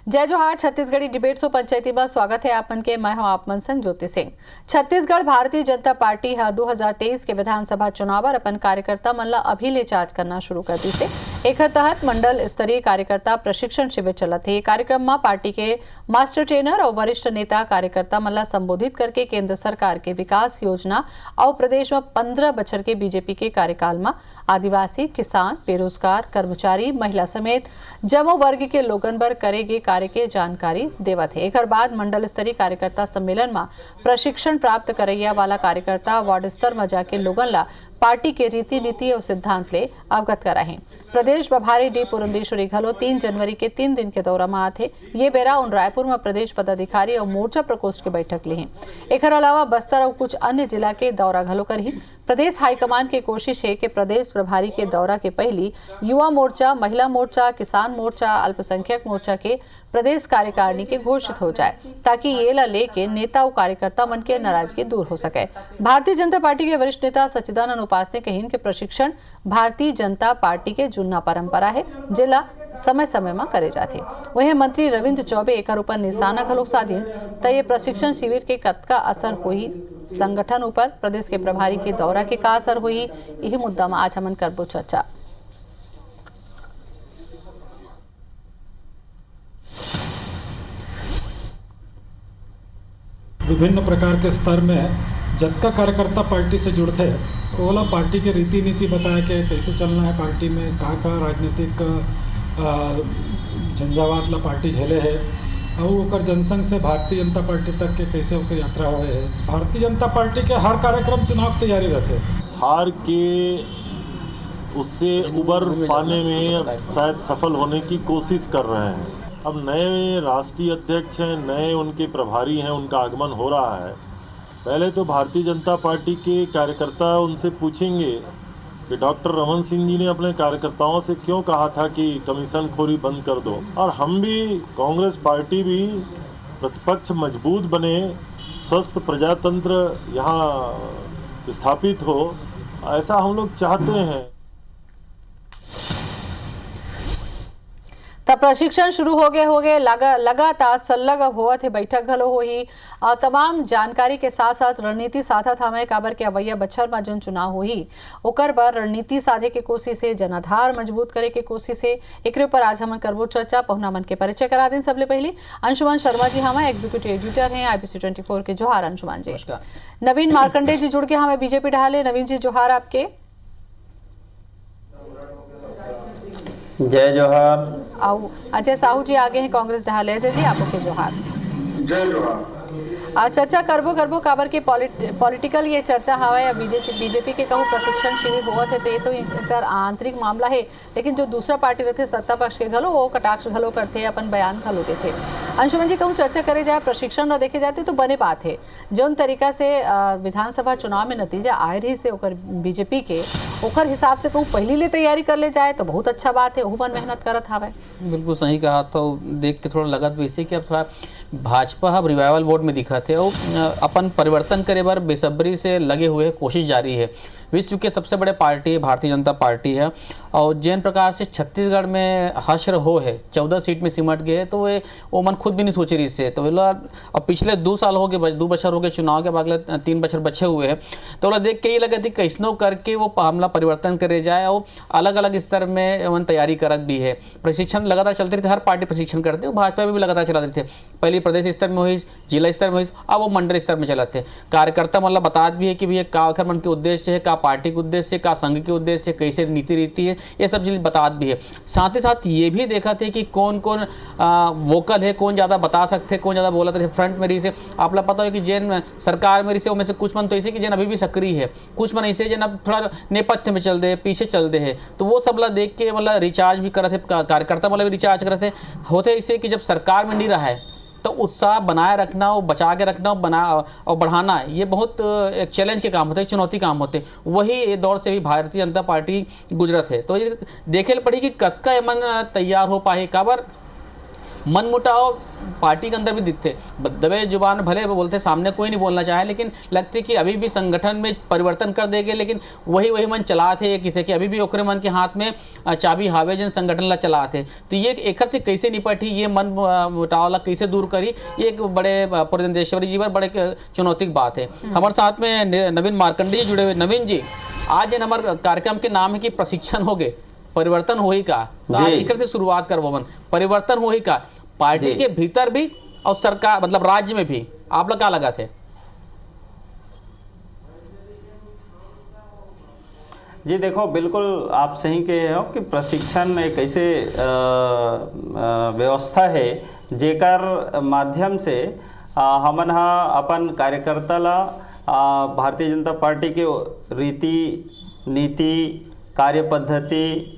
जय जोहार छत्तीसगढ़ी डिबेट सो पंचायती में स्वागत है आपन के। मैं हूं आप मनसंग ज्योति सिंह। छत्तीसगढ़ भारतीय जनता पार्टी 2023 के विधानसभा चुनाव पर अपन कार्यकर्ता मन ला अभी ले चार्ज करना शुरू कर दी से। एक तहत मंडल स्तरीय कार्यकर्ता प्रशिक्षण शिविर चलत है। कार्यक्रम में पार्टी के मास्टर ट्रेनर और वरिष्ठ नेता कार्यकर्ता मन ला संबोधित करके केंद्र सरकार के विकास योजना और प्रदेश में 15 बछर के बीजेपी के कार्यकाल में आदिवासी, किसान, बेरोजगार, कर्मचारी, महिला समेत जमो वर्ग के लोगन बर करेगे कार्य के जानकारी देवत है। एक बाद मंडल स्तरीय कार्यकर्ता सम्मेलन में प्रशिक्षण प्राप्त करैया वाला कार्यकर्ता वार्ड स्तर में जाके लोगन ला पार्टी के रीति नीति और सिद्धांत ले अवगत कराहे। प्रदेश प्रभारी डी पुरंदेश्वरी घलो 3 जनवरी के 3 दिन के दौरा में आते। ये बेरा उन रायपुर में प्रदेश पदाधिकारी और मोर्चा प्रकोष्ठ की बैठक ली। एक अलावा बस्तर और कुछ अन्य जिला के दौरा घलो करही। प्रदेश हाईकमान की कोशिश है कि प्रदेश प्रभारी के दौरा के पहली युवा मोर्चा, महिला मोर्चा, किसान मोर्चा, अल्पसंख्यक मोर्चा के प्रदेश कार्यकारिणी के घोषित हो जाए, ताकि ये ला लेके नेता और कार्यकर्ता मन के नाराजगी दूर हो सके। भारतीय जनता पार्टी के वरिष्ठ नेता सच्चिदानंद उपासने कहीन के प्रशिक्षण भारतीय जनता पार्टी के जुन्ना परंपरा है, जिला समय समय में करे जाते। वहीं मंत्री रविंद्र चौबे एक ऊपर निशाना घलो साधीन तो ये प्रशिक्षण शिविर के कतका असर हुई संगठन ऊपर, प्रदेश के प्रभारी के दौरा के का असर हुई, यही मुद्दा में आज हमन करबो चर्चा। विभिन्न प्रकार के स्तर में जतका कार्यकर्ता पार्टी से जुड़ते हैं वो वाला पार्टी के रीति नीति बताया कि कैसे चलना है पार्टी में, का राजनीतिक झंझावात ला पार्टी झेले है और ओकर जनसंघ से भारतीय जनता पार्टी तक के कैसे ओकर यात्रा हुए है। भारतीय जनता पार्टी के हर कार्यक्रम चुनाव तैयारी रहते, हार के उससे उबर पाने में शायद सफल होने की कोशिश कर रहे हैं। अब नए राष्ट्रीय अध्यक्ष हैं, नए उनके प्रभारी हैं, उनका आगमन हो रहा है। पहले तो भारतीय जनता पार्टी के कार्यकर्ता उनसे पूछेंगे कि डॉक्टर रमन सिंह जी ने अपने कार्यकर्ताओं से क्यों कहा था कि कमीशन खोरी बंद कर दो, और हम भी, कांग्रेस पार्टी भी प्रतिपक्ष मजबूत बने, स्वस्थ प्रजातंत्र यहाँ स्थापित हो, ऐसा हम लोग चाहते हैं। तब प्रशिक्षण शुरू हो गए लगातार सल्लग होवत है। बैठक घलो होही और तमाम जानकारी के साथ साथ रणनीति साधत हमें काबर के अवैया बछर में जो चुनाव होही ओकर बर रणनीति साधे के कोशिश है, जनाधार मजबूत करे के कोशिश है। एक ऊपर आज हम करबो चर्चा। पहुना मन के परिचय करा दें। सबले पहले अंशुमान शर्मा जी हमें एग्जीक्यूटिव एडिटर हैं IBC 24 के। जोहार अंशुमान जी। नवीन मार्कंडे जी जुड़ के हमें बीजेपी ढाले। नवीन जी जोहार आपके। जय जोहार। आओ अजय साहू जी आगे हैं कांग्रेस ढाले। अजय जी आपको के जोहार। जय जोहार। चर्चा करबो काबर के पॉलिटिकल ये चर्चा हवा बीजेपी के कहूँ प्रशिक्षण शिविर होवत है, तो एक आंतरिक मामला है, लेकिन जो दूसरा पार्टी रहते सत्ता पक्ष के घलो वो कटाक्ष घलो करते हैं, अपन बयान घलो देते। अंशुमन जी कहूँ चर्चा करे जाए प्रशिक्षण न देखे जाते तो बने बात है जौन तरीका से विधानसभा चुनाव में नतीजा आए रही से ओकर बीजेपी के ओकर हिसाब से कहूँ पहली ले तैयारी कर ले जाए तो बहुत अच्छा बात है। ओहू मन मेहनत करत हवे। बिल्कुल सही कहा। तो देख के थोड़ा लगत वैसे कि अब थोड़ा भाजपा अब रिवाइवल वोट में दिखा थे और अपन परिवर्तन करे बार बेसब्री से लगे हुए कोशिश जारी है। विश्व के सबसे बड़े पार्टी है भारतीय जनता पार्टी है और जिन प्रकार से छत्तीसगढ़ में हश्र हो है 14 सीट में सिमट गए है, तो वो मन खुद भी नहीं सोच रही से। तो और पिछले 2 साल हो गए, 2 बछर हो गए चुनाव के, अगले 3 बछर बचे हुए हैं। तो वो देख के ये लगे थी कैसनो करके वो हमला परिवर्तन करे जाए और अलग अलग स्तर में मन तैयारी करत भी है। प्रशिक्षण लगातार चलते रहते, हर पार्टी प्रशिक्षण करते, भाजपा में भी लगातार चलाते थे। पहले प्रदेश स्तर में हुई, जिला स्तर में हुई, अब वो मंडल स्तर में चलाते। कार्यकर्ता मतलब बता भी है कि भैया का आखिर मन के उद्देश्य है, का पार्टी के उद्देश्य, का संघ के उद्देश्य, कैसे नीति रीति है, ये सब चीज़ बता भी है। साथ ही साथ ये भी देखा थे कि कौन कौन वोकल है, कौन ज़्यादा बता सकते, कौन ज़्यादा बोला था फ्रंट में रही से। आप लोग पता है कि जैन सरकार में रही से उनमें से कुछ मन तो ऐसे कि जैन अभी भी सक्रिय है, कुछ मन ऐसे जैन अब थोड़ा नेपथ्य में चल दे, पीछे चल दे है। तो वो सब ला देख के मतलब रिचार्ज भी कर रहे थे, कार्यकर्ता मतलब रिचार्ज कर रहे थे। होते ऐसे कि जब सरकार में नहीं रहा है तो उत्साह बनाए रखना और बचा के रखना और बढ़ाना, ये बहुत एक चैलेंज के काम होते हैं, चुनौती काम होते हैं। वही दौर से भी भारतीय जनता पार्टी गुजरत है। तो ये देखे पड़ी कि कद का मन तैयार हो पाए। काबर मनमुटाव पार्टी के अंदर भी दिखते, दबे जुबान भले बोलते सामने कोई नहीं बोलना चाहे, लेकिन लगते कि अभी भी संगठन में परिवर्तन कर देंगे, लेकिन वही मन चला थे किसे कि अभी भी ओकरे मन के हाथ में चाबी हावे जन संगठन ला चला थे। तो ये एकर से कैसे निपटी, ये मन मुटाव ला कैसे दूर करी, ये एक बड़े पुरंदेश्वरी जी पर बड़े चुनौती की बात है। हमारे साथ में नवीन मार्कंडी जी जुड़े हुए। नवीन जी, आज हमारे कार्यक्रम के नाम है कि प्रशिक्षण हो गए, परिवर्तन हो ही का, तो एकर से शुरुआत कर मन परिवर्तन हो ही का पार्टी के भीतर भी और सरकार मतलब राज्य में भी, आप लोग क्या लगा थे? जी देखो, बिल्कुल आप सही कहे हो कि प्रशिक्षण एक ऐसे व्यवस्था है जेकर माध्यम से हमन हा अपन कार्यकर्ता ला भारतीय जनता पार्टी के रीति नीति कार्य पद्धति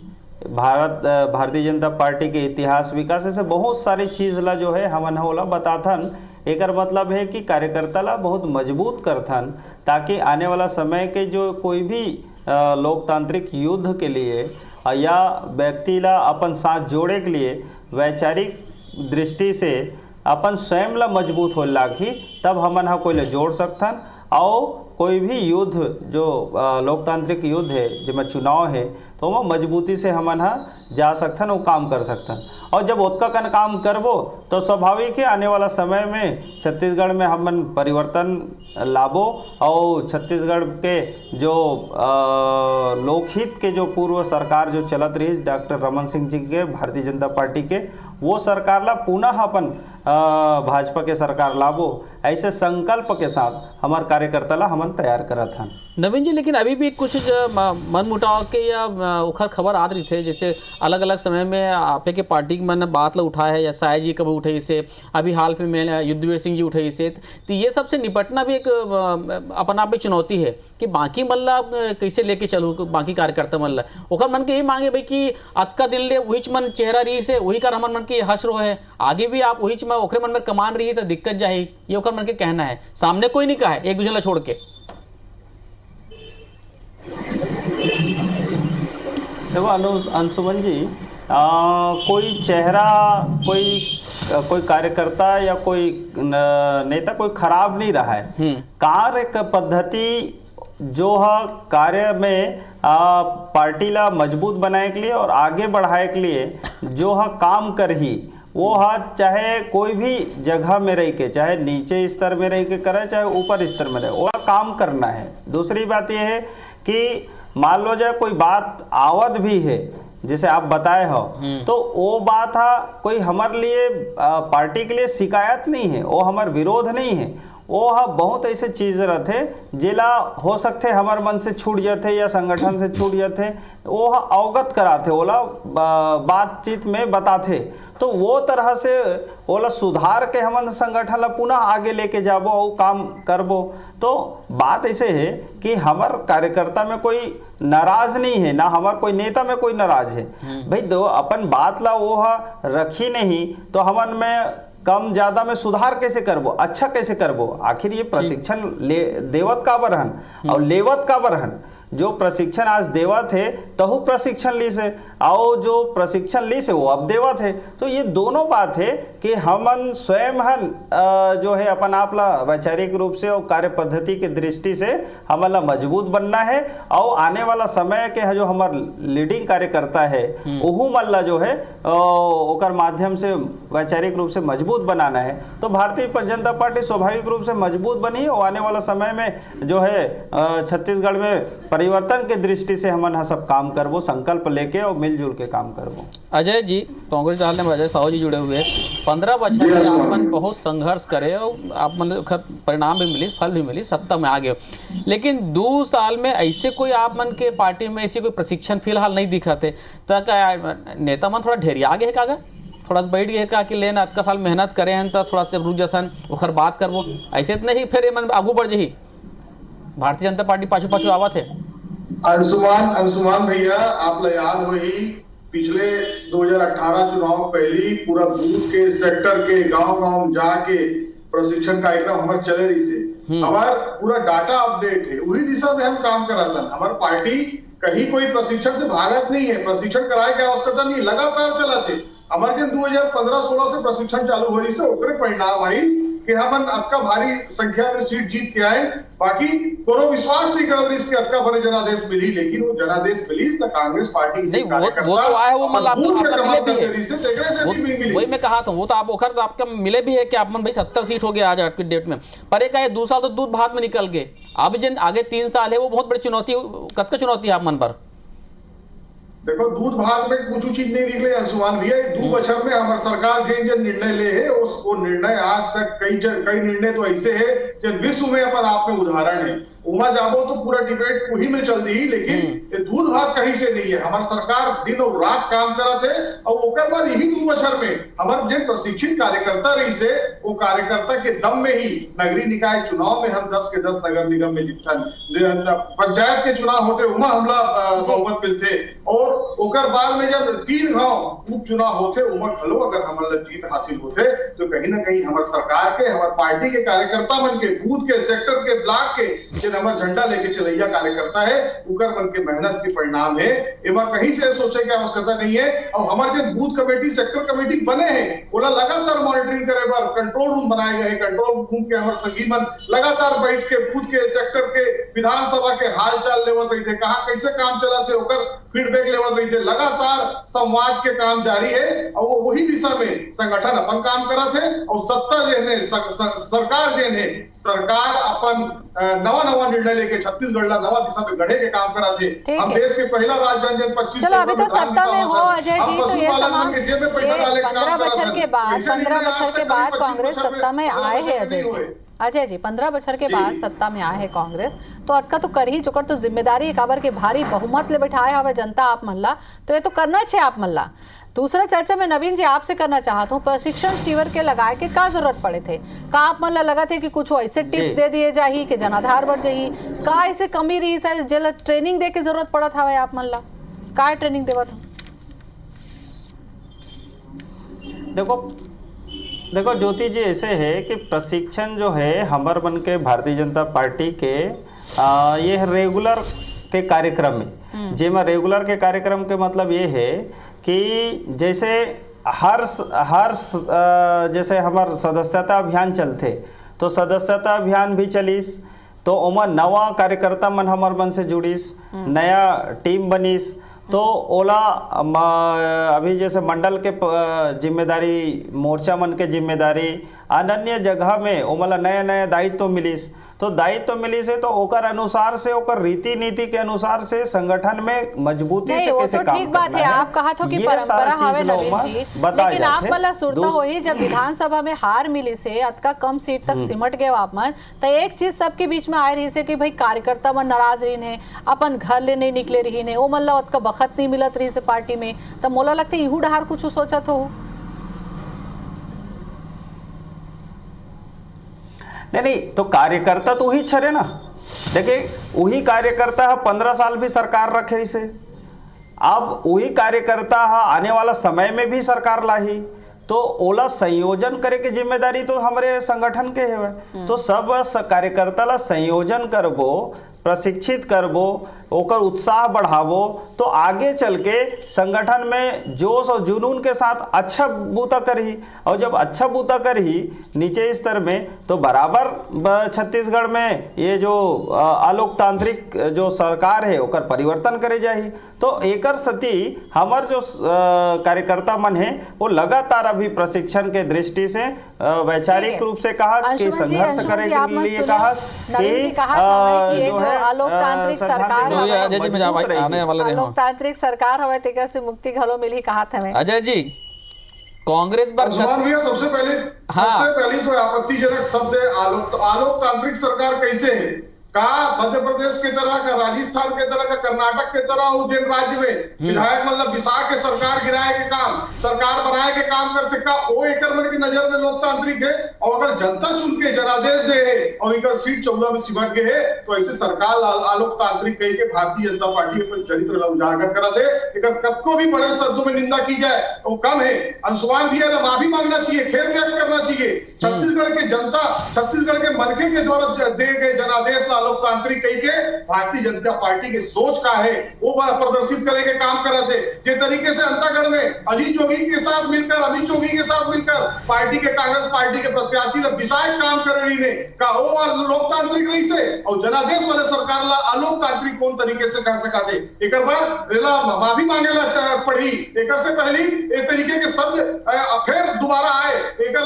भारतीय जनता पार्टी के इतिहास विकास ऐसे बहुत सारी चीज़ ला जो है हमन होला बताथन। एकर मतलब है कि कार्यकर्ता ला बहुत मजबूत करथन, ताकि आने वाला समय के जो कोई भी लोकतांत्रिक युद्ध के लिए या व्यक्ति ला अपन साथ जोड़े के लिए वैचारिक दृष्टि से अपन स्वयं ला मजबूत हो लागी, तब हमन हा कोई ला जोड़ सकथन। और कोई भी युद्ध जो लोकतांत्रिक युद्ध है जिसमें चुनाव है, तो वो मजबूती से हमन हा जा सकथन, वो काम कर सकथन। और जब ओतका कन काम करबो तो स्वाभाविक है आने वाला समय में छत्तीसगढ़ में हमन परिवर्तन लाबो और छत्तीसगढ़ के जो लोकहित के जो पूर्व सरकार जो चलत रही डॉक्टर रमन सिंह जी के भारतीय जनता पार्टी के, वो सरकार ला पुनः अपन भाजपा के सरकार लाबो, ऐसे संकल्प के साथ हमारे कार्यकर्ता ला हमन तैयार करत हन। नवीन जी, लेकिन अभी भी कुछ मन मुटाव के या उखर खबर आ रही थे, जैसे अलग अलग समय में आपे के पार्टी मन बात ला उठाया है, या साय जी कभी उठाई से, अभी हाल में युद्धवीर सिंह जी उठाई से, तो ये सबसे निपटना भी एक अपना आप में चुनौती है कि बाकी मन ला कैसे लेके चलूँ, बाकी कार्यकर्ता मन ला ओखर मन के ये मांगे भाई कि अतका दिन ले वही मन चेहरा रही से वही कर हमन मन के हंस रो है, आगे भी आप वही ओखरे मन में कमान रही है तो दिक्कत जाही, ये ओखर मन के कहना है, सामने कोई नहीं कहा है एक दूसरे ला छोड़ के। देखो अंशुमन जी, कोई चेहरा कोई कार्यकर्ता या कोई नेता कोई खराब नहीं रहा है। कार्य पद्धति जो है कार्य में पार्टी ला मजबूत बनाए के लिए और आगे बढ़ाए के लिए जो है काम कर ही वो हाथ, चाहे कोई भी जगह में रह के, चाहे नीचे स्तर में रह के करे चाहे ऊपर स्तर में रहे, वो काम करना है। दूसरी बात यह है कि मान लो जाए कोई बात आवत भी है जैसे आप बताए हो, तो वो बात है कोई हमारे लिए पार्टी के लिए शिकायत नहीं है, वो हमार विरोध नहीं है, वो हा बहुत ऐसे चीज़ रहते जिला हो सकते हमारे मन से छूट जाते या संगठन से छूट जाते, वो हा अवगत कराते, ओला बातचीत में बताते, तो वो तरह से ओला सुधार के हमन संगठन ला पुनः आगे लेके जाबो और काम करबो। तो बात ऐसे है कि हमार कार्यकर्ता में कोई नाराज नहीं है, ना हमार कोई नेता में कोई नाराज है भाई, दो अपन बात ला वो हा रखी नहीं तो हमन में कम ज्यादा में सुधार कैसे करबो, अच्छा कैसे करबो। आखिर ये प्रशिक्षण देवत का बरहन और लेवत का बरहन, जो प्रशिक्षण आज देवत है तहु प्रशिक्षण ली से, और जो प्रशिक्षण ली से वो अब देवत है। तो ये दोनों बात है कि हमन स्वयं हन जो है अपन आप ला वैचारिक रूप से और कार्य पद्धति के दृष्टि से हमन ला मजबूत बनना है, और आने वाला समय के जो हमार लीडिंग कार्यकर्ता है वहू मन ला जो है ओकर माध्यम से वैचारिक रूप से मजबूत बनाना है। तो भारतीय जनता पार्टी स्वाभाविक रूप से मजबूत बनी और आने वाला समय में जो है छत्तीसगढ़ में परिवर्तन के दृष्टि से हमन सब काम करबो, संकल्प लेके और मिलजुल के काम करबो। अजय जी, कांग्रेस दल में अजय साहू जी जुड़े हुए, 15 बछर में आपन बहुत संघर्ष करे और आप मतलब परिणाम भी मिली, फल भी मिली, सत्ता में आ गए, लेकिन 2 साल में ऐसे कोई आप मन के पार्टी में ऐसी कोई प्रशिक्षण फिलहाल नहीं दिखाते, तो नेता मन थोड़ा ढेरी आगे है कागा, थोड़ा सा बैठ गए का कि लेना अतका साल मेहनत करे हैं तो थोड़ा सा रुक जाथन ओखर बात करबो, ऐसे तो नहीं फिर मन आगू बढ़ जही भारतीय जनता पार्टी पाछू आवत है। अंशुमान भैया, आप ला याद हो ही पिछले 2018 चुनाव पहली पूरा बूथ के सेक्टर के गांव जाके प्रशिक्षण कार्यक्रम हमारे चले रही से, हमारा पूरा डाटा अपडेट है, वही दिशा में हम काम करा था। हमारी पार्टी कहीं कोई प्रशिक्षण से भागत नहीं है, प्रशिक्षण कराए के आवश्यकता नहीं, लगातार चला थे। हमारे 2015-16 से प्रशिक्षण चालू हो रही से ओकरे परिणाम आई कि हमन अक्का भारी संख्या में सीट जीत के आए। बाकी कोनो विश्वास नहीं कर इसके अक्का भरे जनादेश मिली, लेकिन वो जनादेश मिली तो कांग्रेस पार्टी नहीं वो तो आए वो मतलब आपका मिले भी है, वही मैं कहा था वो तो आप ओखर तो आपका मिले भी है कि आप मन भाई 70 सीट हो गया आज आज की डेट में, पर एक आए 2 साल तो दूध भात में निकल गए, अब जिन आगे 3 साल है वो बहुत बड़ी चुनौती, कब का चुनौती है आप मन पर? देखो दूध भात में कुछ चीज नहीं निकले अंशुमान भैया, 2 बछर में हमारे सरकार जो निर्णय ले है उसको निर्णय आज तक कई निर्णय तो ऐसे है जो विश्व में अपन आप में उदाहरण है। उमा जाबो तो पूरा डिबेट वही में चल दी, लेकिन ये दूध भात कहीं से नहीं है। हमारी सरकार दिन और रात काम करा थे और ओकर बाद यही 2 बछर में हमारे जो प्रशिक्षित कार्यकर्ता रही से वो कार्यकर्ता के दम में ही नगरीय निकाय चुनाव में हम 10 के 10 नगर निगम में जीतन, पंचायत के चुनाव होते उमा हमला बहुमत मिलते और ओकर बाद में जब 3 गांव उप चुनाव होते उमा खलो अगर हमारे जीत हासिल होते तो कहीं ना कहीं हमारे सरकार के हमारे पार्टी के कार्यकर्ता मन के बूथ के सेक्टर के ब्लॉक के हमारा झंडा लेके चलैया कार्यकर्ता है उकर मन के मेहनत के परिणाम है। एमा कहीं से सोचे की आवश्यकता नहीं है। और हमारे जो बूथ कमेटी सेक्टर कमेटी बने हैं ओला लगातार मॉनिटरिंग करे बार कंट्रोल रूम बनाए गए, कंट्रोल रूम के हमारे सभी मन लगातार बैठ के बूथ के सेक्टर के विधानसभा के हाल चाल लेवत रही थे, कहा कैसे काम चला थे ओकर फीडबैक लेवल रही थे, लगातार संवाद के काम जारी है और वो वही दिशा में संगठन अपन काम करा थे और सत्ता जो सरकार जो सरकार अपन नवा निर्णय लेके छत्तीसगढ़ ला नवा दिशा में गढ़े के काम करा थे। हम देश के पहला राज्य जन 25 चलो अभी तो सत्ता में हो अजय जी, तो ये तमाम 15 बछर के बाद कांग्रेस सत्ता में आए हैं अजय जी 15 बछर के बाद सत्ता में आए है कांग्रेस, तो अतका तो कर ही चुकर, तो जिम्मेदारी काबर के भारी बहुमत ले बैठाए हवे जनता आप मल्ला, तो ये तो करना छे आप मल्ला। दूसरा चर्चा में नवीन जी आपसे करना चाहता हूँ, प्रशिक्षण शिविर के लगाए के का जरूरत पड़े थे? का आप मन लगा थे कि कुछ ऐसे टिप्स दे दिए जाही कि जनाधार बढ़ जाही, का ऐसे कमी रही है जेल ट्रेनिंग दे के जरूरत पड़ा था आप मन ला, का ट्रेनिंग देवा था? देखो ज्योति जी ऐसे है कि प्रशिक्षण जो है हमारे मन के भारतीय जनता पार्टी के ये रेगुलर के कार्यक्रम में, जेमा रेगुलर के कार्यक्रम के मतलब ये है कि जैसे हर जैसे हमार सदस्यता अभियान चलते तो सदस्यता अभियान भी चलीस तो ओमा नवा कार्यकर्ता मन हमार मन से जुड़ीस, नया टीम बनीस, तो ओला अभी जैसे मंडल के जिम्मेदारी, मोर्चा मन के जिम्मेदारी, अन्य जगह में ओमला नया नया दायित्व मिलीस, तो दायित्व मिली से तो ओकर अनुसार से ओकर रीति नीति के अनुसार से संगठन में मजबूती से कैसे काम ठीक बात है। आप कहा था कि परंपरा हवे नवीन जी, लेकिन आप वाला सुरता होई जब विधानसभा में हार मिली से अतका कम सीट तक सिमट गए आप मन, तो एक चीज सबके बीच में आए रही से कि भाई कार्यकर्ता मन नाराज रही ने, अपन घर ले नहीं निकले रही ने, ओ मल्ला अतका बखत नहीं मिलत रही से पार्टी में, तब मोला लगता इहू डहार कुछ सोचत हो? नहीं तो कार्यकर्ता तो वही छरे ना, देखिए वही कार्यकर्ता 15 साल भी सरकार रखे इसे, अब वही कार्यकर्ता आने वाला समय में भी सरकार लाही, तो ओला संयोजन करे के जिम्मेदारी तो हमारे संगठन के है। तो सब कार्यकर्ता ला संयोजन करबो, प्रशिक्षित करबो, ओकर उत्साह बढ़ावो, तो आगे चल के संगठन में जोश और जुनून के साथ अच्छा बूता करही, और जब अच्छा बूता करही नीचे स्तर में तो बराबर छत्तीसगढ़ में ये जो अलोकतांत्रिक जो सरकार है ओकर परिवर्तन करे जाही। तो एकर सती हमार जो कार्यकर्ता मन है वो लगातार अभी प्रशिक्षण के दृष्टि से वैचारिक रूप से कहा कि संघर्ष करे के लिए कहा कि जो है आलोकतांत्रिक सरकार हवे तेकर से मुक्ति घलो मिली कहा था। अजय जी कांग्रेस सबसे पहली तो आपत्तिजनक शब्द है आलोकतांत्रिक सरकार कैसे है? का मध्य प्रदेश की तरह का, राजस्थान के तरह का, कर्नाटक के तरह उज्जैन राज्य में विधायक मतलब बिसा के सरकार गिराए के काम, सरकार बनाए के काम करते का वो एकर मन की नजर में लोकतांत्रिक है? और अगर जनता चुन के जनादेश दे है और एकर सीट 14 में सिमट गए है तो ऐसे सरकार आलोकतांत्रिक कह के भारतीय जनता पार्टी अपन चरित्र उजागर करा दे, एकर कब को भी बड़े शब्दों में निंदा की जाए वो कम है। अंशुमान भी है ना, माफी मांगना चाहिए, खेद व्यक्त करना चाहिए। छत्तीसगढ़ के जनता, छत्तीसगढ़ के मनके के द्वारा दे गए जनादेश अलोकतांत्रिक कही के भारतीय जनता पार्टी के सोच का है वो प्रदर्शित करे के काम करे थे। जे तरीके से अंतागढ़ में अजीत जोगी के साथ मिलकर, अमित जोगी के साथ मिलकर पार्टी के, कांग्रेस पार्टी के प्रत्याशी ने विशाल काम करे रही ने का वो लोकतांत्रिक रही से और जनादेश वाले सरकार ला अलोकतांत्रिक कौन तरीके से कह सका थे। एक बार रेला माफी मांगेला पड़ी, एक से पहली एक तरीके के शब्द फिर दोबारा आए, एक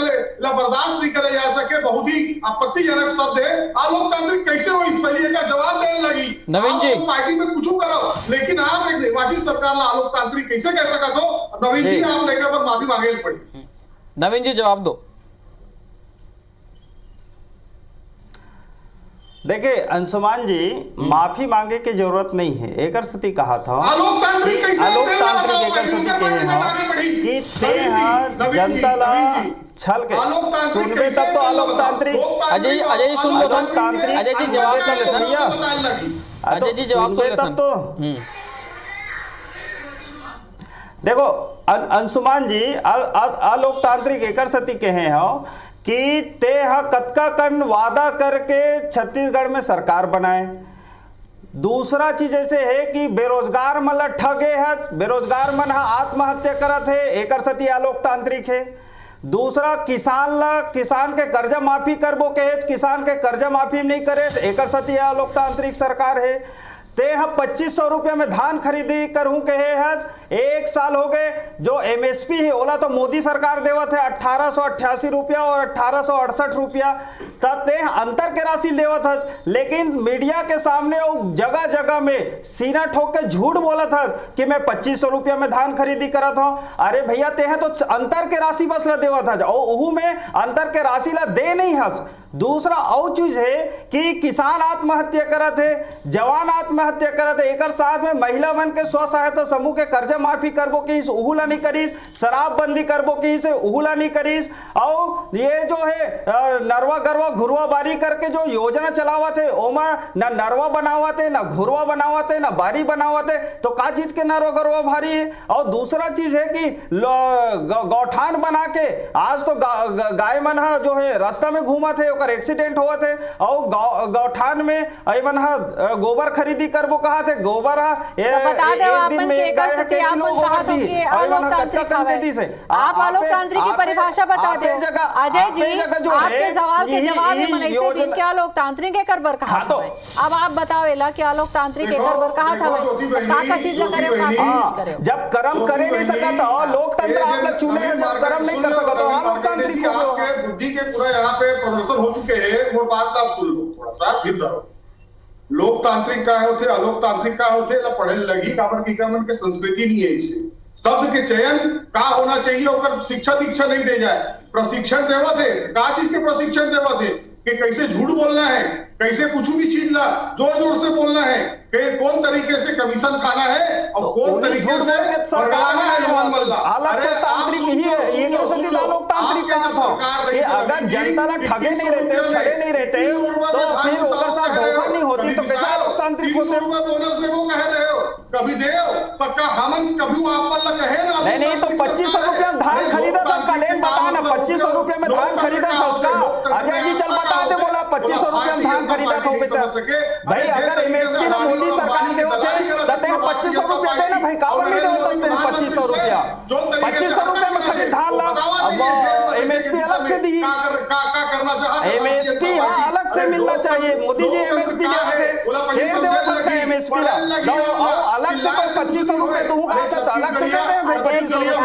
बर्दाश्त नहीं करे जा सके, बहुत ही आपत्तिजनक शब्द है। अलोकतांत्रिक कैसे हो, इस पहले का जवाब देने लगी नवीन जी पार्टी में कुछ करो, लेकिन आप एक निर्वाचित सरकार ला अलोकतांत्रिक कैसे कह सका तो नवीन जी आप लेकर पर माफी मांगे पड़ी। नवीन जी जवाब दो। देखिए अंशुमान जी, माफी मांगे की जरूरत नहीं है। एकर सती कहा था अलोकतांत्रिक एकर सती कहे हाँ कि ते जनता ला छल के सुनबे तब तो अलोकतांत्रिक। अजय जी सुन लो, अजय जी जवाब कर लेते भैया, अजय जी जवाब सुन लेते तब तो देखो अंशुमान जी अलोकतांत्रिक एकर सती कहे हो कि ते कतका कन वादा करके छत्तीसगढ़ में सरकार बनाए। दूसरा चीज ऐसे है कि बेरोजगार मन ठगे है, बेरोजगार मन आत्महत्या करत है, एकर सती अलोकतांत्रिक है। दूसरा किसान के कर्जा माफी करबो कहे, किसान के कर्जा माफी नहीं करे, एकर सती अलोकतांत्रिक सरकार है। ते हम 2500 रुपये में धान खरीदी करहूं कहे है, 1 साल हो गए। जो एमएसपी है ओला तो मोदी सरकार देवत है 1888 रुपया और 1868 रुपया, तब ते अंतर के राशि देवत है। लेकिन मीडिया के सामने जगह जगह में सीना ठोक के झूठ बोला था कि मैं 2500 रुपया में धान खरीदी करत हूं। अरे भैया ते हैं तो अंतर के राशि बस ला देवत है, और में अंतर के राशि ला दे नहीं हस। दूसरा और चीज है कि किसान आत्महत्या करत है, जवान आत्महत्या करत है, एक साथ में महिला मन के स्व सहायता समूह के कर्जा माफी करबो कि उहुला नहीं करीस, शराबबंदी करबो कि से उहुला नहीं करीस, और ये जो है नरवा गरवा घुरवा बारी करके जो योजना चलावत है ओमा ना नरवा बनावत है, ना घुरवा बनावत है, ना बारी बनावत है, तो का चीज के नरवा गरवा भारी है। और दूसरा चीज है कि गौठान बना के आज तो गाय मन जो है रास्ता में घूमत है, एक्सीडेंट हुआ थे, और गौठान में अमन गोबर खरीदी करबो कहा थे, गोबर एक दिन में एक गाय के किलो गोबर दी, आप अलोकतांत्रिक की परिभाषा बता दे अजय जी। आपके सवाल के जवाब में मन ऐसे दिन क्या लोकतांत्रिक के करबर कहा था। अब आप बताओ कि अलोकतांत्रिक के करबर कहा था का चीज करे, जब कर्म करे नहीं सका तो लोकतंत्र आप लोग चुने, जब कर्म नहीं कर सका तो अलोकतांत्रिक हो गया। बुद्धि के पूरा यहाँ पे प्रदर्शन हो चुके हैं, वो बात आप सुन लो थोड़ा सा फिर धरो। लोकतांत्रिक का होते, अलोकतांत्रिक का होते, पढ़े लगी काबर की मन के संस्कृति नहीं है। इसे शब्द के चयन का होना चाहिए, और शिक्षा दीक्षा नहीं दे जाए, प्रशिक्षण देवा थे, का चीज के प्रशिक्षण देवा थे कि कैसे झूठ बोलना है, कैसे कुछ भी चीज ला जोर जोर से बोलना है, कि कौन तरीके से कमीशन खाना है और कौन तरीके से अलोकतांत्रिक ही है। ये लोकतांत्रिक कहा था कि अगर जनता ना ठगे नहीं रहते, छले नहीं रहते, तो फिर ओकर साथ धोखा नहीं होती, तो कैसा लोकतांत्रिक होते। बोनस देवो कह रहे हो, कभी देव पक्का हमन कभी आप कहे ना। नहीं तो 2500 रुपया में धान खरीदा था उसका, लेन बता ना 2500 रुपया में धान खरीदा था उसका। अजय जी चल बता दे, बोला 2500 रुपया में धान खरीदा था भाई। अगर एमएसपी ना मोदी सरकार देवो थे तो 2500 रुपया देना भाई, काबर नहीं देवो तो 2500 रुपया, 2500 रुपया में खरीद धान ला। अब एमएसपी अलग से दी, एमएसपी अलग से मिलना चाहिए। मोदी जी एमएसपी देवो थे उसका एमएसपी ला, अलग से कोई 2500 रुपया दूं कहा था तो अलग से देते हैं भाई 2500 रुपया।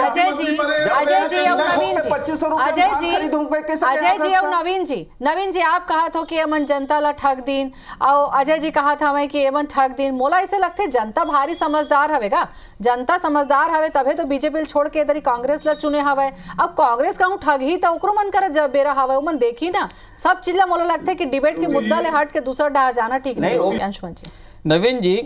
अजय जी और नवीन जी, 2500 रुपया खरीदूं कैसे? अजय जी और नवीन जी आप कहा था कि एमन जनता ला ठग दिन, और अजय जी कहा था मैं कि एमन ठग दिन। मोला ऐसे लगते जनता भारी समझदार हवेगा, जनता समझदार हवे तबे तो बीजेपी छोड़ के इधर कांग्रेस ला चुने हवे। अब कांग्रेस कहूं ठग ही तो ओकरो मन करे जब बेरा हवे, मन देखी ना सब चीज ला मोला लगता है कि डिबेट के मुद्दा ले हट के दूसरा डहा जाना ठीक नहीं। अंशुमन जी, नवीन जी,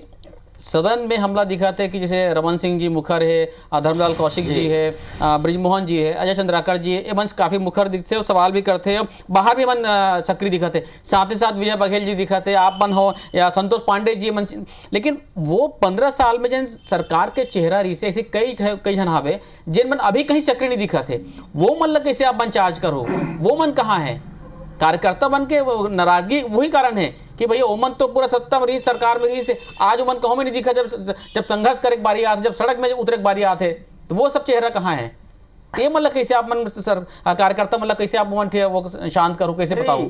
सदन में हमला दिखाते हैं कि जैसे रमन सिंह जी मुखर है, धर्मलाल कौशिक जी है, ब्रिजमोहन जी है, अजय चंद्राकर जी है, ये मंच काफ़ी मुखर दिखते और सवाल भी करते हैं, बाहर भी मन सक्रिय दिखाते, साथ ही साथ विजय बघेल जी दिखाते, आप मन हो या संतोष पांडे जी मंच। लेकिन वो 15 साल में जिन सरकार के चेहरा रही से ऐसे कई जन हावे जिन मन अभी कहीं सक्रिय नहीं दिखाते, वो मन लग कैसे आप मन चार्ज करो, वो मन कहाँ है? कार्यकर्ता बन के नाराजगी वही कारण है कि भैया ओमन तो पूरा सत्ता में रही, सरकार में रही से, आज ओमन कहीं में नहीं दिखा। जब संघर्ष करे बारी आते, जब सड़क में उतरे बारी आते, तो वो सब चेहरा कहाँ है? ये मतलब कैसे आप मन सर कार्यकर्ता मतलब कैसे आप मन वो शांत करो, कैसे बताओ?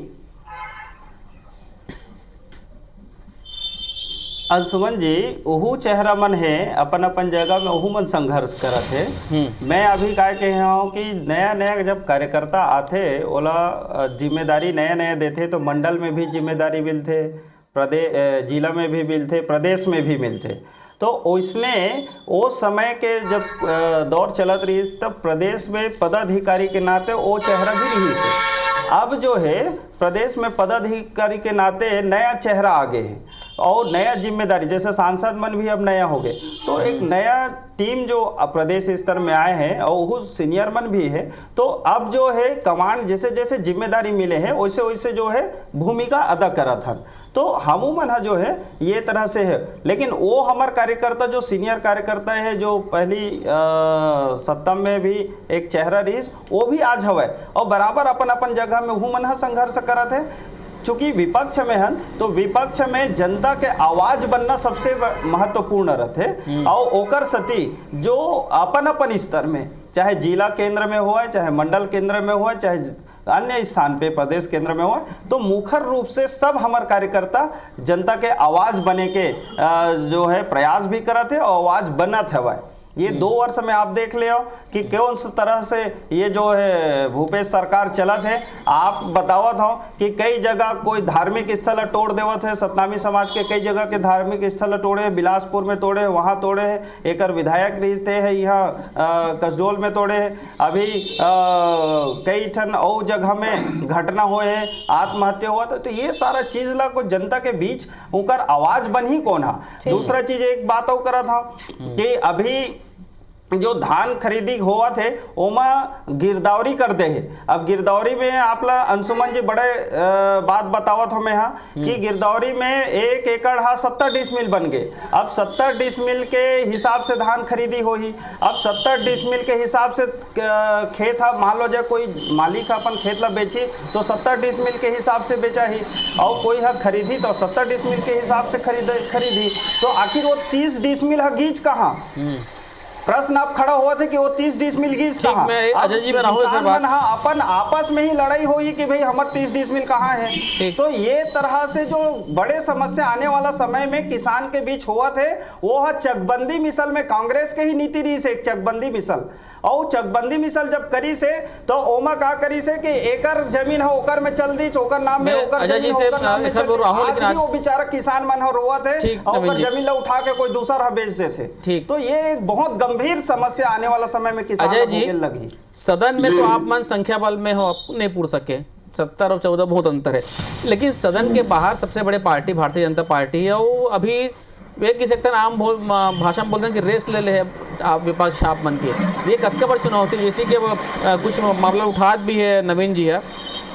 अंशुमन जी, ओहू चेहरा मन है अपन अपन जगह में, ओहू मन संघर्ष करत है। मैं अभी काय कहे हूँ कि नया नया जब कार्यकर्ता आते ओला जिम्मेदारी नया नया देते, तो मंडल में भी जिम्मेदारी मिलते, प्रदेश जिला में भी मिलते, प्रदेश में भी मिलते। तो उसने वो समय के जब दौर चलत रही तब प्रदेश में पदाधिकारी के नाते वो चेहरा भी रही से। अब जो है प्रदेश में पदाधिकारी के नाते नया चेहरा आगे है और नया जिम्मेदारी, जैसे सांसद मन भी अब नया हो गए, तो एक नया टीम जो प्रदेश स्तर में आए हैं और वो सीनियर मन भी है। तो अब जो है कमांड जैसे जैसे जिम्मेदारी मिले हैं वैसे वैसे जो है भूमिका अदा करत हन। तो हमूमन जो है ये तरह से है, लेकिन वो हमारे कार्यकर्ता जो सीनियर कार्यकर्ता है जो पहली सत्ता में भी एक चेहरा रही, वो भी आज हवा और बराबर अपन अपन जगह में हमूमन संघर्ष करत है। चूँकि विपक्ष में हन तो विपक्ष में जनता के आवाज बनना सबसे महत्वपूर्ण रहते और ओकर सती जो अपन अपन स्तर में, चाहे जिला केंद्र में हुआ, चाहे मंडल केंद्र में हुआ, चाहे अन्य स्थान पे प्रदेश केंद्र में हुआ, तो मुखर रूप से सब हमारे कार्यकर्ता जनता के आवाज बने के जो है प्रयास भी करते और आवाज बनत है। ये 2 वर्ष में आप देख ले कि कौन सी तरह से ये जो है भूपेश सरकार चलत है। आप बतावत हो कि कई जगह कोई धार्मिक स्थल तोड़ देवत है, सतनामी समाज के कई जगह के धार्मिक स्थल तोड़े, बिलासपुर में तोड़े, वहाँ तोड़े है, एक विधायक रिश्ते है यहाँ कसडोल में तोड़े है, अभी कई ठन और जगह में घटना हुए है, आत्महत्या हुआ। तो ये सारा चीज ला को जनता के बीच उनकर आवाज बन ही कौन है। दूसरा चीज एक बात और करा था कि अभी जो धान खरीदी हुआ थे ओमा गिरदावरी कर दे है। अब गिरदावरी में आपला अंशुमन जी बड़े बात बतावत हो मैं हाँ कि गिरदावरी में 1 एकड़ 70 डिसमिल बन गए। अब 70 डिसमिल के हिसाब से धान खरीदी हो ही। अब 70 डिसमिल के हिसाब से खेत है, मान लो जाए कोई मालिक अपन खेत ला बेची तो 70 डिसमिल के हिसाब से बेचा ही, और कोई है खरीदी तो 70 डिसमिल के हिसाब से खरीदी। तो आखिर वो 30 डिसमिल है गीज कहाँ? प्रश्न आप खड़ा हुआ थे कि वो 30 डिसमिल गीज कहाँ? अपन आपस में ही लड़ाई हुई कि भाई हमारे 30 डिसमिल कहाँ है। तो ये तरह से जो बड़े समस्या आने वाला समय में किसान के बीच हुआ थे वो है चकबंदी मिसल में कांग्रेस के ही नीति रही से, एक चकबंदी मिसल। और चकबंदी मिसल जब करी से तो ओमा का करी से कि एकर जमीन है ओकर में चल दी, चोकर नाम में ओकर जमीन ओकर नाम में चल दी। आज वो बेचारा किसान मन हो रोआ थे और जमीन ला उठा के कोई दूसरा बेच देते। तो ये एक बहुत गंभीर समस्या आने वाला समय में किसान को लगी। सदन में तो आप मन संख्या बल में हो नहीं पूछ सके, 70 और 14 बहुत अंतर है, लेकिन सदन के बाहर सबसे बड़े पार्टी भारतीय जनता पार्टी है। वो अभी वे किसी तरह आम भाषा में बोलते हैं कि रेस ले ले आप विपक्ष आप मन के ये कब बड़ चुनौती, जैसे कि कुछ मामला उठात भी है नवीन जी है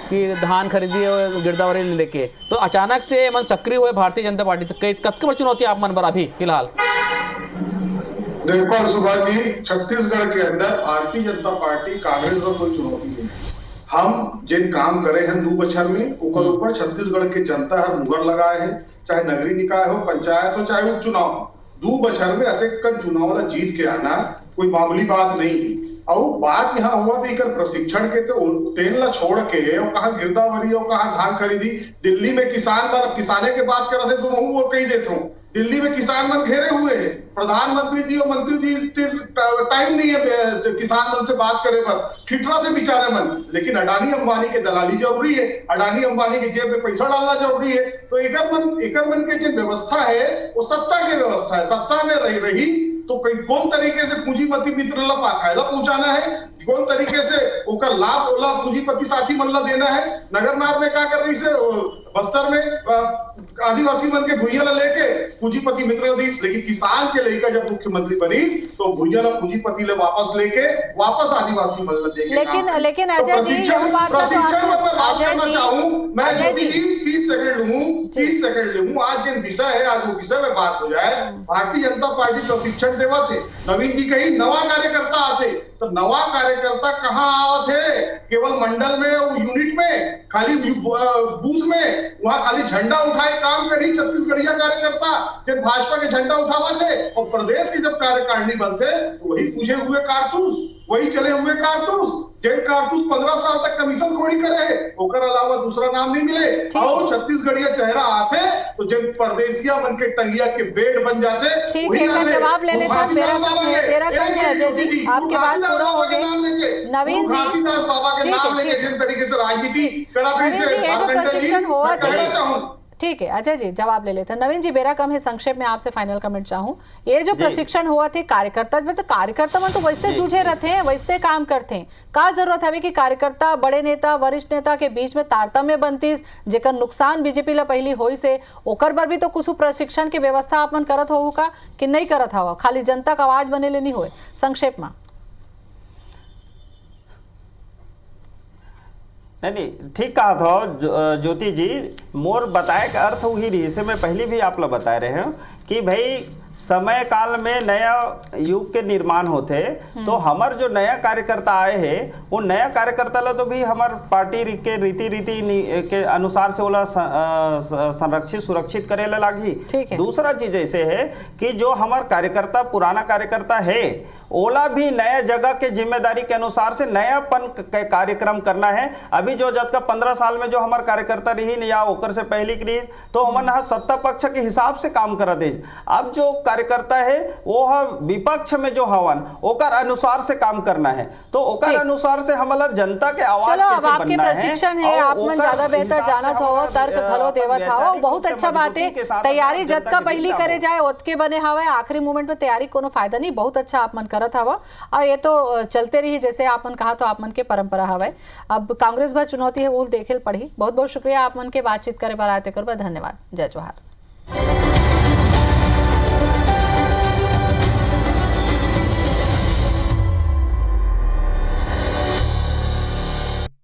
कि धान खरीदी है गिरदावरी लेके, तो अचानक से मन सक्रिय हुए भारतीय जनता पार्टी, तो कब बड़ चुनौती आप मन पर अभी फिलहाल? देखो सुभाष जी, छत्तीसगढ़ के अंदर भारतीय जनता पार्टी कांग्रेस पर कोई चुनौती नहीं। हम जिन काम करे हैं 2 बछर में ऊपर छत्तीसगढ़ के जनता हर मुहर लगाए हैं, चाहे नगरीय निकाय हो, पंचायत हो, चाहे उपचुनाव। 2 बछर में अतिक्रमण चुनाव वाला जीत के आना कोई मामूली बात नहीं है। और बात यहाँ हुआ थी कर प्रशिक्षण के तो तेल ला छोड़ के और कहा गिरदावरी और कहा धान खरीदी। दिल्ली में किसाने के बात कर रहे थे तो वो कही देता हूँ, दिल्ली में किसान मन घेरे हुए हैं, प्रधानमंत्री जी और मंत्री जी टाइम नहीं है किसान मन से बात करे पर, ठिठरा थे बेचारे मन। लेकिन अडानी अंबानी के दलाली जरूरी है, अडानी अंबानी के जेब में पैसा डालना जरूरी है। तो एकर मन के जो व्यवस्था है वो सत्ता की व्यवस्था है। सत्ता में रही तो कौन तरीके से पूंजीपति मित्र ला फायदा पहुंचाना है, कौन तरीके से ओकर लाभ ओला पूंजीपति साथी मन ला देना है। नगरनार में क्या कर रही से बस्तर में आदिवासी मन के भूइया ला लेके पूंजीपति मित्र दी, लेकिन किसान के लेकर जब मुख्यमंत्री बनी तो भूइया ला पूंजीपति ले वापस लेके वापस आदिवासी मन ला देके। लेकिन अजय जी प्रशिक्षण में बात करना चाहूँ मैं, ज्योति जी 30 सेकंड लूँ। आज जिन विषय है आज वो विषय में बात हो जाए। भारतीय जनता पार्टी प्रशिक्षण देवा थे, नवीन जी कही नवा कार्यकर्ता आते तो तो नवा कार्यकर्ता कहाँ आवत है? केवल मंडल में, यूनिट में, खाली बूथ में, वहां खाली झंडा उठाए काम करी छत्तीसगढ़िया कार्यकर्ता जब भाजपा के झंडा उठावा थे, और प्रदेश की जब कार्यकारिणी बनते तो वही पूछे हुए कारतूस, वही चले हुए कारतूस, जेन कारतूस 15 साल तक कमीशन खोरी करे, ओकर अलावा दूसरा नाम नहीं मिले। और छत्तीसगढ़िया चेहरा आते तो जिन परदेसिया बन के टंगिया के बेड बन जाते। ठीक है, जवाब ले लेते हैं। मेरा कम है अजय जी, आपके बात पूरा हो गए। नवीन जी, घासीदास बाबा के नाम लेके जिन तरीके से राजनीति करा नवीन जी, ये जो प्रशिक्षण हुआ कहना चाहूँ। ठीक है अजय जी, जवाब ले लेते हैं। नवीन जी, बेरा कम है, संक्षेप में आपसे फाइनल कमेंट चाहूँ। ये जो प्रशिक्षण हुआ थे कार्यकर्ता में, तो कार्यकर्ता में तो वैसे जूझे रहते हैं, वैसे काम करते हैं। का जरूरत है कि कार्यकर्ता बड़े नेता वरिष्ठ नेता के बीच में तारतम्य बनतीस, जेकर नुकसान बीजेपी ला पहली होई से, ओकर पर भी तो कुछ प्रशिक्षण की व्यवस्था अपन करत हो का कि नहीं करत हवा? खाली जनता का आवाज बने ले नहीं होए। संक्षेप में। नहीं, ठीक कहा था ज्योति जी। मोर बताए का अर्थ वही रही से मैं पहले भी आप लोग बता रहे हैं कि भाई समय काल में नया युग के निर्माण होते, तो हमार जो नया कार्यकर्ता आए हैं वो नया कार्यकर्ता ला तो भी हमार पार्टी के रीति के अनुसार से ओला संरक्षित सुरक्षित करे ला लागी। दूसरा चीज ऐसे है कि जो हमार कार्यकर्ता पुराना कार्यकर्ता है ओला भी नया जगह के जिम्मेदारी के अनुसार से नयापन कार्यक्रम करना है। अभी जो जब का 15 साल में जो हमार कार्यकर्ता रही या ओकर से पहली की तो हमन सत्ता पक्ष के हिसाब से काम करा दे। अब जो कार्यकर्ता है वो विपक्ष में जो हवन ओकर अनुसार से काम करना है, तो ओकर अनुसार से हमला जनता के आवाज कैसे बनना है। प्रशिक्षण है, आप मन ज्यादा बेहतर जानत हो, तर्क घलो देवत हो, बहुत अच्छा बात है। तैयारी जब का पहली करे जाए ओतके बने हवा, आखिरी मोमेंट में तैयारी कोनो फायदा नहीं। बहुत अच्छा आप मन करत हवा और ये तो चलते रही, जैसे आप मन कहा तो आप मन के परंपरा हवा। अब कांग्रेस भर चुनौती है वो देखेल पड़ी। बहुत बहुत शुक्रिया आप मन के बातचीत करे बार आते कर। धन्यवाद। जय जोहार।